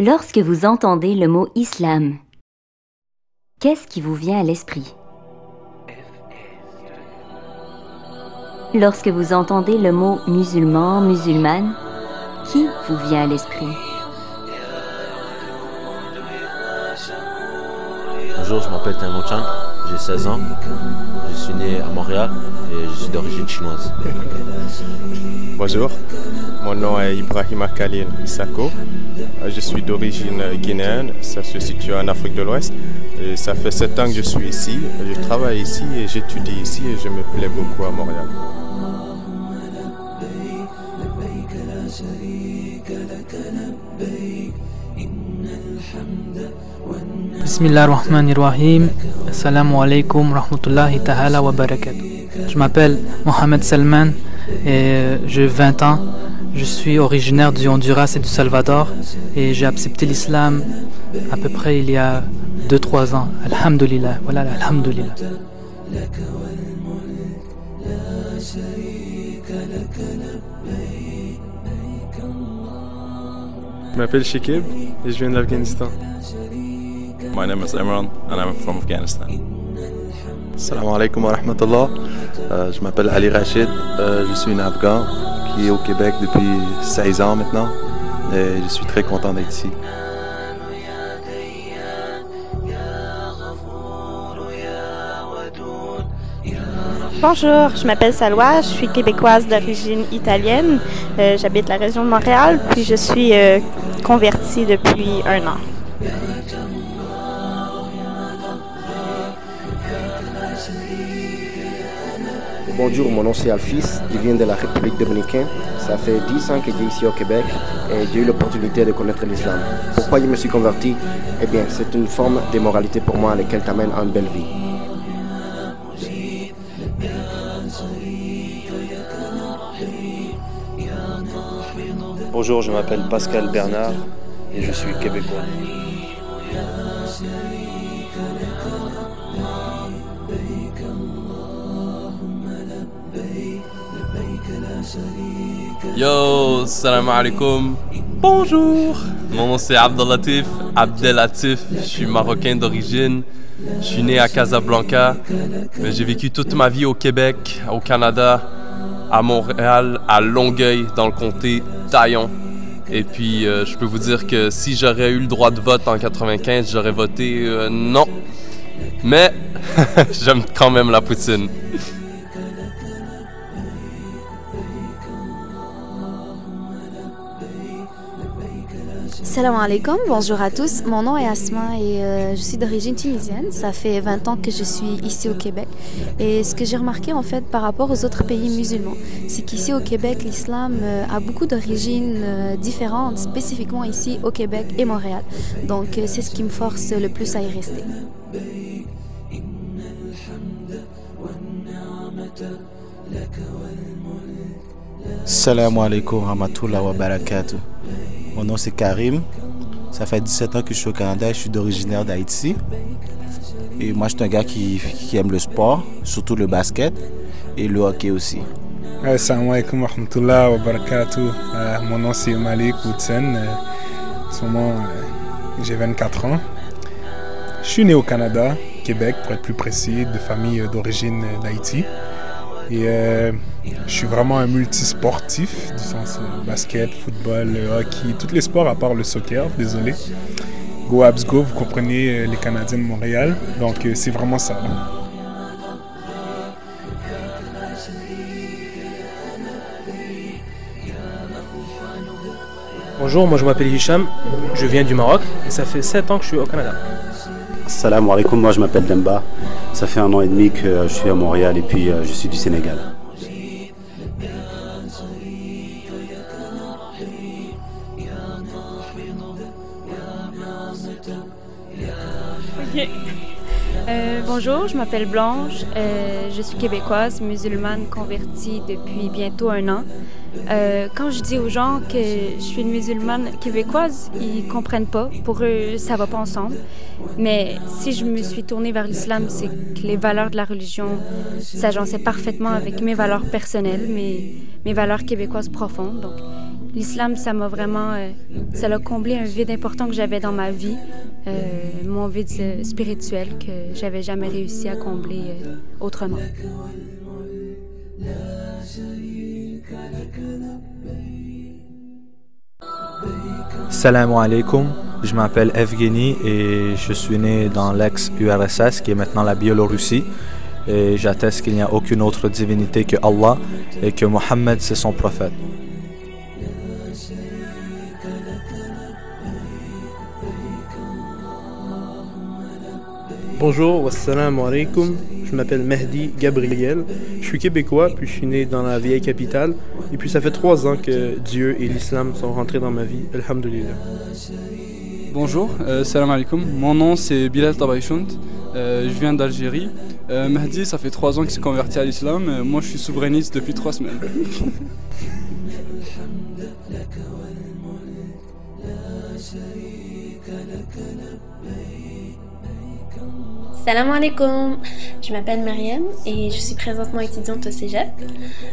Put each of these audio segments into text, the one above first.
Lorsque vous entendez le mot islam, qu'est-ce qui vous vient à l'esprit? Lorsque vous entendez le mot musulman, musulmane, qui vous vient à l'esprit? Bonjour, je m'appelle Taimou Chan, j'ai 16 ans, je suis né à Montréal et je suis d'origine chinoise. Bonjour, mon nom est Ibrahima Khalil Isako, je suis d'origine guinéenne, ça se situe en Afrique de l'Ouest. Et ça fait 7 ans que je suis ici, je travaille ici et j'étudie ici et je me plais beaucoup à Montréal. Bismillahirrahmanirrahim. Assalamu alaikum rahmatullahi ta'ala wa barakatuh. Je m'appelle Mohamed Salman et j'ai 20 ans. Je suis originaire du Honduras et du Salvador et j'ai accepté l'islam à peu près il y a 2-3 ans. Alhamdulillah. Voilà, alhamdulillah. Je m'appelle Shekib et je viens de l'Afghanistan. My name is Imran and I'm from Afghanistan. Assalamu alaikum wa rahmatullah. Je m'appelle Ali Rachid, je suis un Afghan qui est au Québec depuis 16 ans maintenant et je suis très content d'être ici. Bonjour, je m'appelle Salwa, je suis québécoise d'origine italienne. J'habite la région de Montréal, puis je suis convertie depuis 1 an. Bonjour, mon nom c'est Alphys, je viens de la République dominicaine. Ça fait 10 ans que j'ai ici au Québec et j'ai eu l'opportunité de connaître l'islam. Pourquoi je me suis converti? Eh bien, c'est une forme de moralité pour moi à laquelle t'amène à une belle vie. Bonjour, je m'appelle Pascal Bernard et je suis québécois. Yo, salam alaikum. Bonjour. Mon nom c'est Abdellatif, je suis marocain d'origine. Je suis né à Casablanca, mais j'ai vécu toute ma vie au Québec, au Canada, à Montréal, à Longueuil, dans le comté Taillon. Et puis, je peux vous dire que si j'aurais eu le droit de vote en 95, j'aurais voté non. Mais j'aime quand même la poutine. Salam alaikum, bonjour à tous. Mon nom est Asma et je suis d'origine tunisienne. Ça fait 20 ans que je suis ici au Québec. Et ce que j'ai remarqué en fait par rapport aux autres pays musulmans, c'est qu'ici au Québec, l'islam a beaucoup d'origines différentes, spécifiquement ici au Québec et Montréal. Donc c'est ce qui me force le plus à y rester. Salam alaikum rahmatullah wa barakatuh. Mon nom c'est Karim, ça fait 17 ans que je suis au Canada et je suis d'originaire d'Haïti. Et moi je suis un gars qui aime le sport, surtout le basket et le hockey aussi. Assalamu alaikum wa rahmatullah wa barakatuh. Mon nom c'est Malik Woutsen, en ce moment j'ai 24 ans. Je suis né au Canada, Québec pour être plus précis, de famille d'origine d'Haïti. Et je suis vraiment un multisportif, du sens basket, football, hockey, tous les sports à part le soccer, désolé. Go Habs Go, vous comprenez, les Canadiens de Montréal, donc c'est vraiment ça. Bonjour, moi je m'appelle Hicham, je viens du Maroc et ça fait 7 ans que je suis au Canada. Salam alaikum, moi je m'appelle Demba, ça fait 1 an et demi que je suis à Montréal et puis je suis du Sénégal. Okay. Bonjour, je m'appelle Blanche, je suis québécoise, musulmane convertie depuis bientôt 1 an. Quand je dis aux gens que je suis une musulmane québécoise, ils comprennent pas. Pour eux, ça va pas ensemble. Mais si je me suis tournée vers l'islam, c'est que les valeurs de la religion s'agençaient parfaitement avec mes valeurs personnelles, mes valeurs québécoises profondes. Donc, l'islam, ça m'a vraiment, ça a comblé un vide important que j'avais dans ma vie, mon vide spirituel que j'avais jamais réussi à combler autrement. Salam alaikum, je m'appelle Evgeny et je suis né dans l'ex-URSS qui est maintenant la Biélorussie et j'atteste qu'il n'y a aucune autre divinité que Allah et que Mohammed c'est son prophète. Bonjour, wassalamu alaikum. Je m'appelle Mehdi Gabriel. Je suis québécois, puis je suis né dans la vieille capitale. Et puis ça fait 3 ans que Dieu et l'islam sont rentrés dans ma vie. Alhamdulillah. Bonjour, salam alaikum. Mon nom c'est Bilal Tabaïchoun. Je viens d'Algérie. Mehdi, ça fait 3 ans qu'il s'est converti à l'islam. Moi, je suis souverainiste depuis 3 semaines. Salam alaikum, je m'appelle Myriam et je suis présentement étudiante au cégep.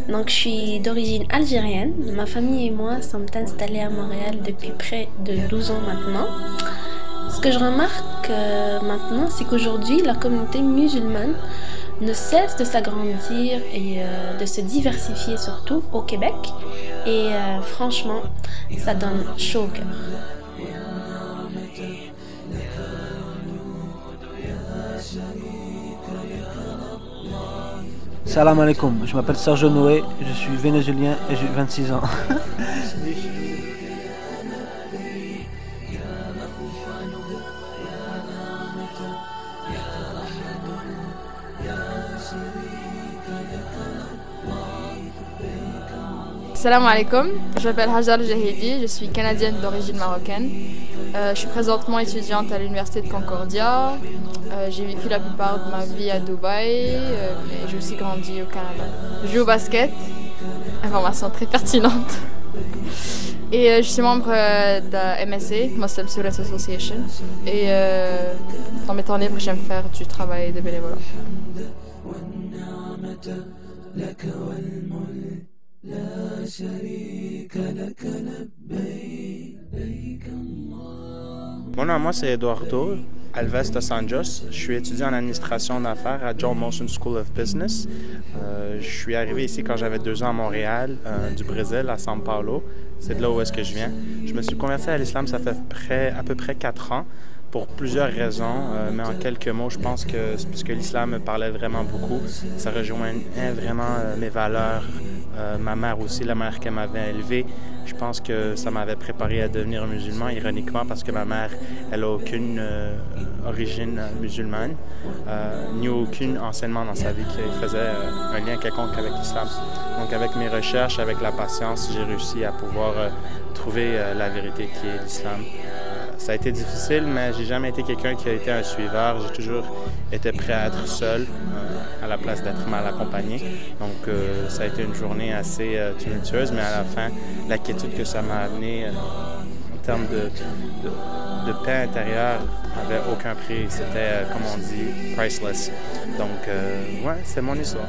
Donc je suis d'origine algérienne. Ma famille et moi sommes installés à Montréal depuis près de 12 ans maintenant. Ce que je remarque maintenant, c'est qu'aujourd'hui la communauté musulmane ne cesse de s'agrandir et de se diversifier surtout au Québec. Et franchement, ça donne chaud au cœur. Salam alaikum, je m'appelle Sergio Noé, je suis vénézuélien et j'ai 26 ans. Salam alaikum, je m'appelle Hajar Jahidi, je suis canadienne d'origine marocaine. Je suis présentement étudiante à l'université de Concordia. J'ai vécu la plupart de ma vie à Dubaï, mais j'ai aussi grandi au Canada. Je joue au basket, information très pertinente. Et je suis membre de la MSA, Muslim Students Association. Et dans mes temps libres, j'aime faire du travail de bénévolat. Mon nom, moi, c'est Eduardo Alves dos Anjos. Je suis étudiant en administration d'affaires à John Molson School of Business. Je suis arrivé ici quand j'avais 2 ans à Montréal, du Brésil, à São Paulo. C'est de là où est-ce que je viens. Je me suis converti à l'islam, ça fait à peu près 4 ans. Pour plusieurs raisons, mais en quelques mots, je pense que puisque l'islam me parlait vraiment beaucoup, ça rejoignait vraiment mes valeurs, ma mère aussi, la mère qu'elle m'avait élevée. Je pense que ça m'avait préparé à devenir musulman, ironiquement, parce que ma mère, elle n'a aucune origine musulmane, ni aucun enseignement dans sa vie qui faisait un lien quelconque avec l'islam. Donc avec mes recherches, avec la patience, j'ai réussi à pouvoir trouver la vérité qui est l'islam. Ça a été difficile, mais j'ai jamais été quelqu'un qui a été un suiveur. J'ai toujours été prêt à être seul à la place d'être mal accompagné. Donc ça a été une journée assez tumultueuse, mais à la fin, la quiétude que ça m'a amené en termes de paix intérieure n'avait aucun prix. C'était, comme on dit, priceless. Donc ouais, c'est mon histoire.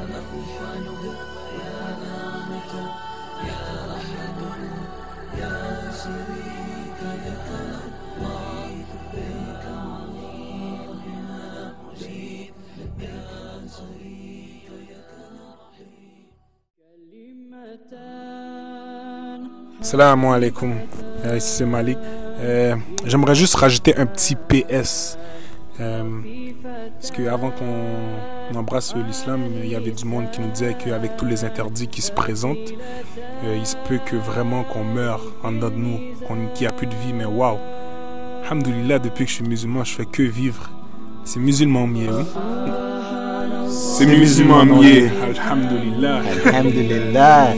Salam alaikum, ici c'est Malik. J'aimerais juste rajouter un petit PS. Parce qu'avant qu'on embrasse l'islam, il y avait du monde qui nous disait qu'avec tous les interdits qui se présentent, il se peut que vraiment qu'on meure en dedans de nous, qu'il n'y a plus de vie. Mais waouh, alhamdoulilah, depuis que je suis musulman, je fais que vivre. C'est musulman mieux, oui. C'est musulman mieux. Alhamdulillah. Alhamdulillah.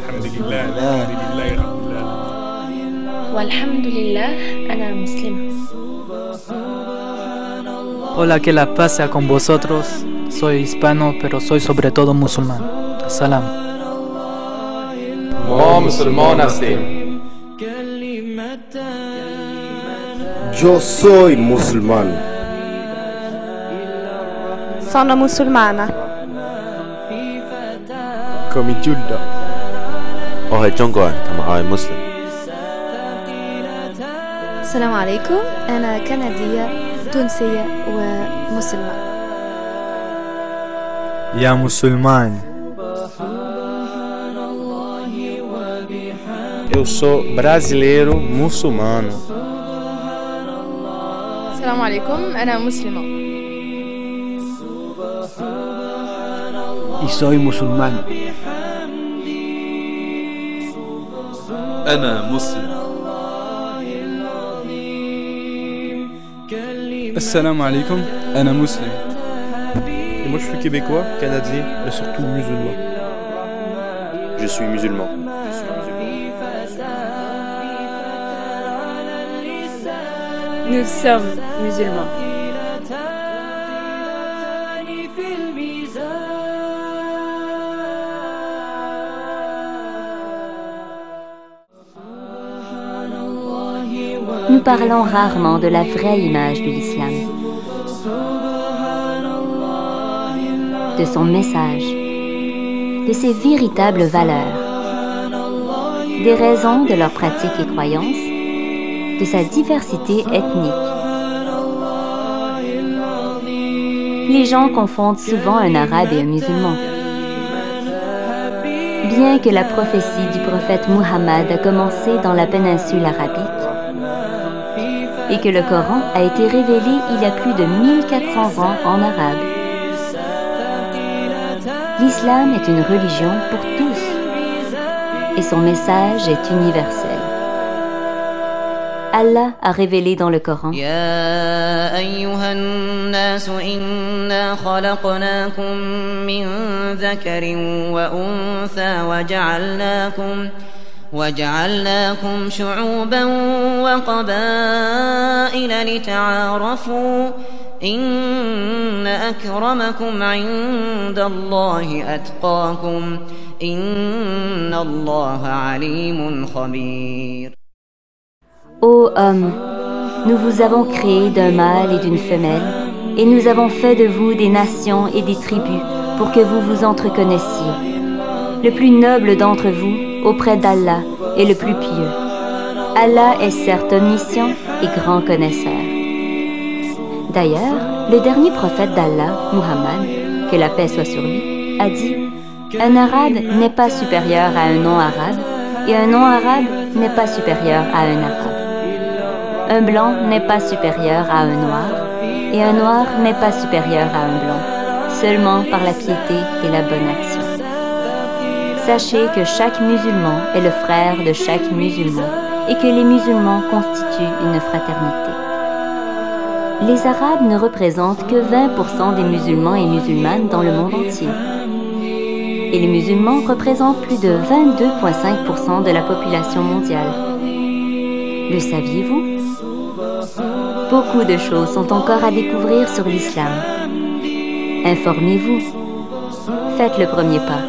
Alhamdulillah. Walhamdulillah, ana muslim. Hola, que la paz sea con vosotros. Soy hispano, pero soy sobre todo musulmán. Salam. Moi, musulman hastیم. Yo soy musulmán. Sono musulmana. Come Giulda. Oh, hey, John, I'm a Muslim. السلام عليكم أنا كندية تونسية ومسلمة. يا مسلمان. Eu sou brasileiro muçulmano. السلام عليكم أنا مسلمة. Y soy musulmán. أنا مسلم. Assalamu alaikum, أنا مسلم. Et moi je suis québécois, canadien, mais surtout musulman. Je suis musulman. Nous sommes musulmans. Nous parlons rarement de la vraie image de l'islam, de son message, de ses véritables valeurs, des raisons de leurs pratiques et croyances, de sa diversité ethnique. Les gens confondent souvent un arabe et un musulman. Bien que la prophétie du prophète Muhammad a commencé dans la péninsule arabique, et que le Coran a été révélé il y a plus de 1400 ans en arabe. L'islam est une religion pour tous et son message est universel. Allah a révélé dans le Coran: يا أيها الناس إنا خلقناكم من ذكر وأنثى وجعلناكم شعوبا وقبائل لتعارفوا إن أكرمكم عند الله أتقاكم إن الله عليم خبير. Ô homme, nous vous avons créé d'un mâle et d'une femelle, et nous avons fait de vous des nations et des tribus pour que vous vous entreconnaissiez. Le plus noble d'entre vous auprès d'Allah est le plus pieux. Allah est certes omniscient et grand connaisseur. D'ailleurs, le dernier prophète d'Allah, Muhammad, que la paix soit sur lui, a dit: un arabe n'est pas supérieur à un non-arabe, et un non-arabe n'est pas supérieur à un arabe. Un blanc n'est pas supérieur à un noir, et un noir n'est pas supérieur à un blanc, seulement par la piété et la bonne action. Sachez que chaque musulman est le frère de chaque musulman, et que les musulmans constituent une fraternité. Les Arabes ne représentent que 20% des musulmans et musulmanes dans le monde entier. Et les musulmans représentent plus de 22,5% de la population mondiale. Le saviez-vous? Beaucoup de choses sont encore à découvrir sur l'islam. Informez-vous. Faites le premier pas.